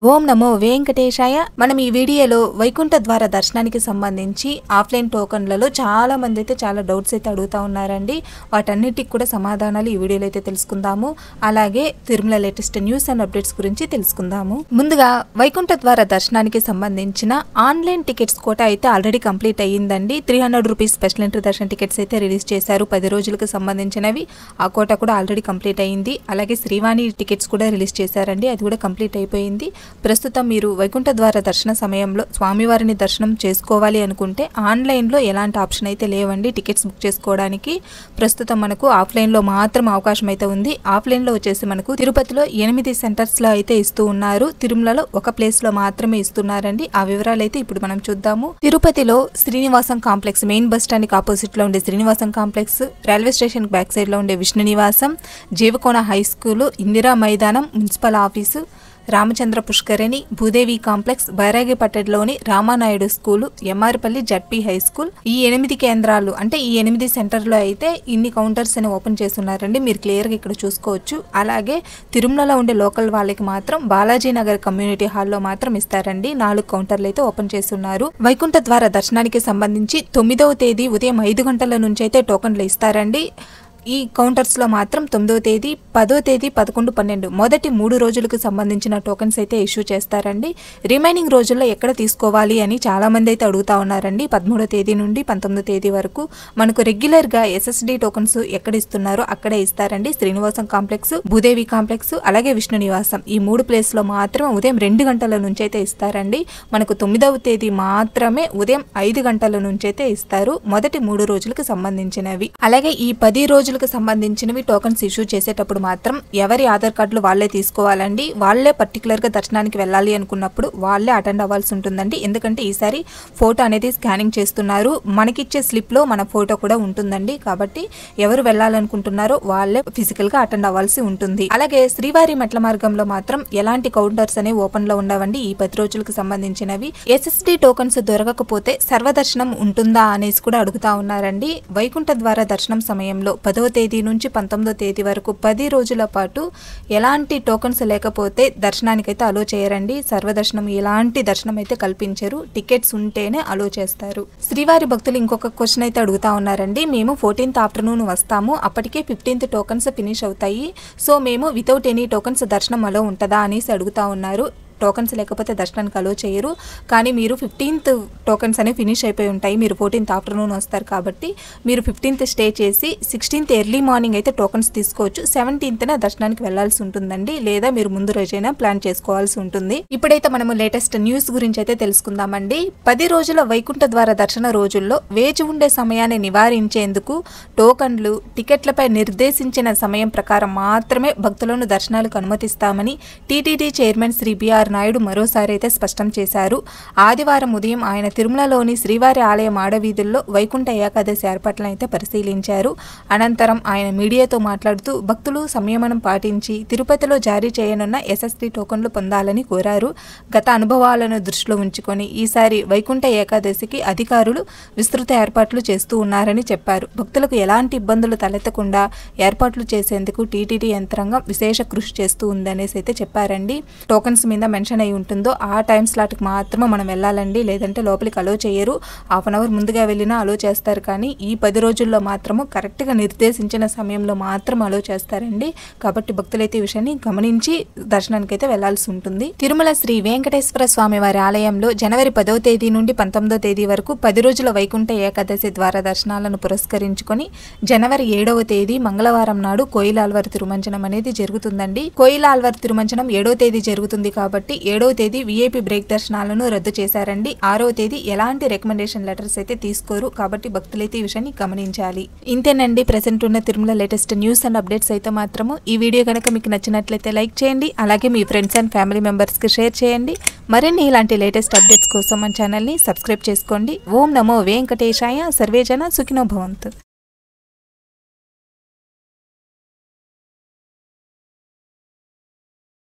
ఓం నమో వెంకటేశాయ. మనం ఈ వీడియోలో వైకుంఠ ద్వార దర్శనానికి సంబంధించి ఆఫ్లైన్ టోకన్లలో చాలా మంది అయితే చాలా డౌట్స్ అయితే అడుగుతా ఉన్నారండి. వాటన్నిటికి కూడా సమాధానాలు ఈ వీడియోలో అయితే తెలుసుకుందాము. అలాగే Tirumala latest news and updates గురించి తెలుసుకుందాము. ముందుగా వైకుంఠ ద్వార దర్శనానికి సంబంధించిన ఆన్లైన్ టికెట్స్ కోట అయితే ఆల్రెడీ కంప్లీట్ అయ్యిందండి. 300 రూపీస్ స్పెషల్ ఎంట్రీ దర్శన టికెట్స్ అయితే రిలీజ్ చేశారు. 10 రోజులకు సంబంధించినవి. ఆ కోట కూడా ఆల్రెడీ కంప్లీట్ అయ్యింది. అలాగే శ్రీవాణి టికెట్స్ కూడా రిలీజ్ చేశారండి. అది కూడా కంప్లీట్ అయిపోయింది. ప్రస్తుతం మీరు వైకుంఠ ద్వార దర్శన సమయంలో స్వామివారిని దర్శనం చేసుకోవాలి అనుకుంటే ఆన్లైన్లో ఎలాంటి ఆప్షన్ అయితే లేవండి టికెట్స్ బుక్ చేసుకోవడానికి. ప్రస్తుతం మనకు ఆఫ్లైన్లో మాత్రం అవకాశం అయితే ఉంది. ఆఫ్లైన్లో వచ్చేసి మనకు తిరుపతిలో 8 సెంటర్స్లో అయితే ఇస్తూ ఉన్నారు. తిరుమలలో ఒక ప్లేస్లో మాత్రమే ఇస్తున్నారండి. ఆ వివరాలు అయితే ఇప్పుడు మనం చూద్దాము. తిరుపతిలో శ్రీనివాసం కాంప్లెక్స్, మెయిన్ బస్ స్టాండ్కి ఆపోజిట్లో ఉండే Srinivasam complex, railway station back సైడ్లో ఉండే విష్ణు నివాసం, జీవకోణ హై స్కూలు, ఇందిరా మైదానం, municipal office, Ramachandra Pushkarini, Bhudevi complex, బైరాగిపట్టెలోని Ramanaidu school, MRPalli ZP high school, ఈ 8 కేంద్రాలు అంటే ఈ 8 సెంటర్లో అయితే ఇన్ని కౌంటర్స్ అని ఓపెన్ చేస్తున్నారండి. మీరు క్లియర్గా ఇక్కడ చూసుకోవచ్చు. అలాగే తిరుమలలో ఉండే లోకల్ వాళ్ళకి మాత్రం బాలాజీ నగర్ కమ్యూనిటీ హాల్లో మాత్రం ఇస్తారండి. 4 కౌంటర్లు అయితే ఓపెన్ చేస్తున్నారు. వైకుంఠ ద్వార దర్శనానికి సంబంధించి 9వ తేదీ ఉదయం 5 గంటల నుంచి అయితే టోకన్లు ఇస్తారండి. ఈ కౌంటర్స్లో మాత్రం 9వ తేదీ, 10వ తేదీ, 11, 12 మొదటి 3 రోజులకు సంబంధించిన టోకన్స్ అయితే ఇష్యూ చేస్తారండి. రిమైనింగ్ రోజుల్లో ఎక్కడ తీసుకోవాలి అని చాలా మంది అయితే అడుగుతా ఉన్నారండి. 13వ తేదీ నుండి 19వ తేదీ వరకు మనకు రెగ్యులర్గా SSD టోకన్స్ ఎక్కడ ఇస్తున్నారో అక్కడే ఇస్తారండి. శ్రీనివాసం కాంప్లెక్స్, భూదేవి కాంప్లెక్స్, అలాగే విష్ణు నివాసం ఈ 3 ప్లేస్లో మాత్రం ఉదయం 2 గంటల నుంచి అయితే ఇస్తారండి. మనకు 9వ తేదీ మాత్రమే ఉదయం 5 గంటల నుంచి అయితే ఇస్తారు. మొదటి 3 రోజులకు సంబంధించినవి. అలాగే ఈ 10 రోజులకు సంబంధించినవి టోకన్స్ ఇష్యూ చేసేటప్పుడు మాత్రం ఎవరి ఆధార్ కార్డులు వాళ్లే తీసుకోవాలండి. వాళ్లే పర్టికులర్ గా దర్శనానికి వెళ్ళాలి అనుకున్నప్పుడు వాళ్లే అటెండ్ అవ్వాల్సి ఉంటుందండి. ఎందుకంటే ఈసారి ఫోటో అనేది స్కానింగ్ చేస్తున్నారు. మనకిచ్చే స్లిప్ లో మన ఫోటో కూడా ఉంటుందండి. కాబట్టి ఎవరు వెళ్ళాలనుకుంటున్నారో వాళ్లే ఫిజికల్ గా అటెండ్ అవ్వాల్సి ఉంటుంది. అలాగే శ్రీవారి మెట్ల మార్గంలో మాత్రం ఎలాంటి కౌంటర్స్ అనేవి ఓపెన్ లో ఉండవండి. ఈ 10 రోజులకు సంబంధించినవి. SSD టోకన్స్ దొరకకపోతే సర్వదర్శనం ఉంటుందా అనేసి కూడా అడుగుతా ఉన్నారండి. వైకుంఠ ద్వార దర్శనం సమయంలో 10వ తేదీ నుంచి 19వ తేదీ వరకు 10 రోజుల పాటు ఎలాంటి టోకన్స్ లేకపోతే దర్శనానికైతే అలో చేయరండి. సర్వదర్శనం ఎలాంటి దర్శనం అయితే కల్పించరు. టికెట్స్ ఉంటేనే అలో చేస్తారు. శ్రీవారి భక్తులు ఇంకొక క్వశ్చన్ అయితే అడుగుతా ఉన్నారండి. మేము 14th ఆఫ్టర్నూన్ వస్తాము, అప్పటికే 15th టోకన్స్ ఫినిష్ అవుతాయి. సో మేము వితౌట్ ఎనీ టోకన్స్ దర్శనం అలో ఉంటుందా అనేసి అడుగుతా ఉన్నారు. టోకన్స్ లేకపోతే దర్శనానికి అలో చేయరు. కానీ మీరు 15th టోకన్స్ అనేవి ఫినిష్ అయిపోయి ఉంటాయి. మీరు 14th ఆఫ్టర్నూన్ వస్తారు కాబట్టి మీరు 15th స్టే చేసి 16th ఎర్లీ మార్నింగ్ అయితే టోకన్స్ తీసుకోవచ్చు. 17th దర్శనానికి వెళ్లాల్సి ఉంటుందండి. లేదా మీరు ముందు రోజైనా ప్లాన్ చేసుకోవాల్సి ఉంటుంది. ఇప్పుడైతే మనము లేటెస్ట్ న్యూస్ గురించి అయితే తెలుసుకుందామండి. 10 రోజుల వైకుంఠ ద్వార దర్శన రోజుల్లో వేచి ఉండే సమయాన్ని నివారించేందుకు టోకన్లు, టికెట్లపై నిర్దేశించిన సమయం ప్రకారం మాత్రమే భక్తులను దర్శనాలకు అనుమతిస్తామని TTD chairman Shri BR Naidu మరోసారి అయితే స్పష్టం చేశారు. ఆదివారం ఉదయం ఆయన తిరుమలలోని శ్రీవారి ఆలయం ఆడవీధుల్లో వైకుంఠ ఏకాదశి ఏర్పాట్లను అయితే పరిశీలించారు. అనంతరం ఆయన మీడియాతో మాట్లాడుతూ భక్తులు సంయమనం పాటించి తిరుపతిలో జారీ చేయనున్న SSD టోకన్లు పొందాలని కోరారు. గత అనుభవాలను దృష్టిలో ఉంచుకొని ఈసారి వైకుంఠ ఏకాదశికి అధికారులు విస్తృత ఏర్పాట్లు చేస్తూ ఉన్నారని చెప్పారు. భక్తులకు ఎలాంటి ఇబ్బందులు తలెత్తకుండా ఏర్పాట్లు చేసేందుకు టీటీడీ యంత్రాంగం విశేష కృషి చేస్తూ ఉందనేసి అయితే చెప్పారండి. టోకన్స్ మీద మెన్షన్ అయి ఉంటుందో ఆ టైం స్లాట్కి మాత్రమే మనం వెళ్ళాలండి. లేదంటే లోపలికి అలో చేయరు. హాఫ్ అన్ అవర్ ముందుగా వెళ్ళినా అలో చేస్తారు. కానీ ఈ 10 రోజుల్లో మాత్రము కరెక్ట్గా నిర్దేశించిన సమయంలో మాత్రం అలో చేస్తారండి. కాబట్టి భక్తులైతే ఈ విషయాన్ని గమనించి దర్శనానికి అయితే వెళ్లాల్సి ఉంటుంది. తిరుమల శ్రీ వెంకటేశ్వర స్వామి వారి ఆలయంలో జనవరి 10వ తేదీ నుండి 19వ తేదీ వరకు 10 రోజుల వైకుంఠ ఏకాదశి ద్వార దర్శనాలను పురస్కరించుకొని జనవరి 7వ తేదీ మంగళవారం నాడు కోయిలాల్వార్ తిరుమంజనం అనేది జరుగుతుందండి. కోయిలాల్వార్ తిరుమంజనం 7వ తేదీ జరుగుతుంది కాబట్టి 7వ తేదీ VIP బ్రేక్ దర్శనాలను రద్దు చేశారండి. 6వ తేదీ ఎలాంటి రికమెండేషన్ లెటర్స్ అయితే తీసుకోరు. కాబట్టి భక్తులైతే ఈ విషయాన్ని గమనించాలి. ఇంతేనండి ప్రెసెంట్ ఉన్న Tirumala latest news and updates అయితే మాత్రము. ఈ వీడియో కనుక మీకు నచ్చినట్లయితే లైక్ చేయండి. అలాగే మీ ఫ్రెండ్స్ అండ్ ఫ్యామిలీ మెంబర్స్కి షేర్ చేయండి. మరిన్ని ఇలాంటి లేటెస్ట్ అప్డేట్స్ కోసం మన ఛానల్ని సబ్స్క్రైబ్ చేసుకోండి. ఓం నమో వెంకటేశాయ. సర్వేజన సుఖినో భవంతు.